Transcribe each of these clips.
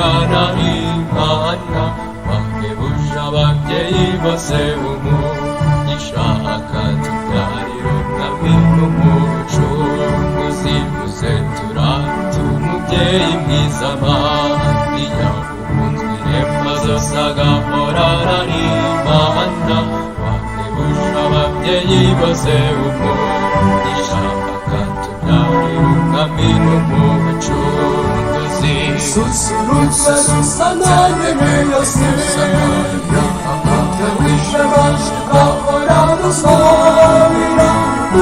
ahorana Imana bahebuje ababyeyi bose umugisha akatubyarira umwami n'umucunguzi muze turate umubyeyi mwiza Mariya ukunzwe iremba zose agahorana Imana bahebuje ababyeyi bose umugisha akatubyarira umwami n'umucunguzi susurutsa rusanane yose yawishe baje gahora rusabira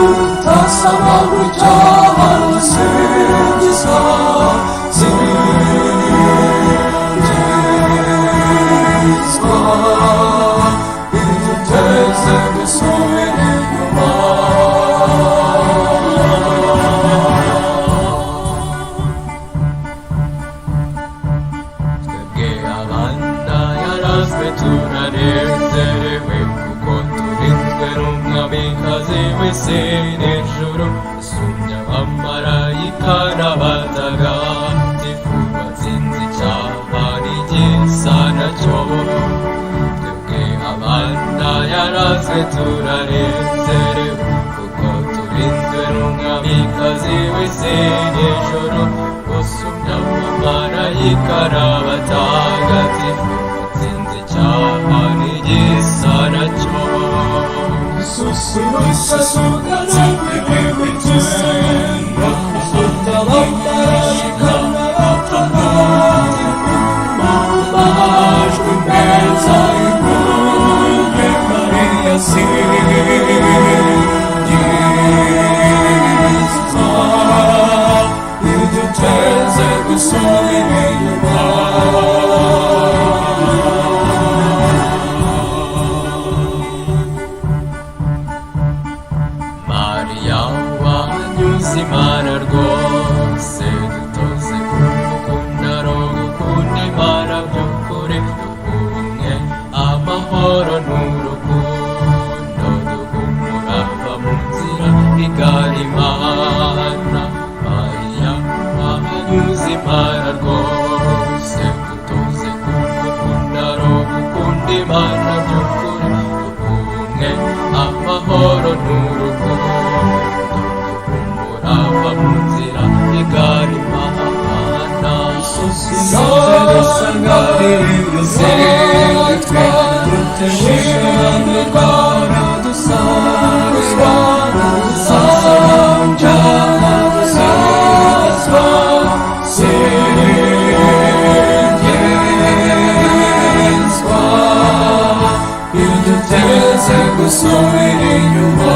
utasaba gucyaha rusingiza singizwa iduteze gusubira inyuma turanezerewe kuko turinzwe n'umwamikazi w'isi n'ijuru usumbya abamarayika n'abatagatifu batsinze icyaha n'igisa nacyo twebwe abana yarazwe turanezerewe kuko turinzwe n'umwamikazi w'isi n'ijuru usumbya abamarayika n'abatagatifu susurutsa sugana kw'ibitsenga utabamarayika n'abatagatifu amajwi meza y'impundu Mariya singizwa iduteze gusubira inyuma Imana rwose dutoze kumukunda no gukunda Imana by'ukuri duhumwe amahoro n'urukundo duhumurava mu nzira igana Imana Mariya wanyuze Imana rwose dutoze kumukunda no gukunda Imana by'ukuri duhumwe amahoro n'urukundo ava mu nzira igana Imana dusanganirize twe dutemushirane Imana dusangizwa dusanja dusangizwa singizwa iduteze gusubira inyuma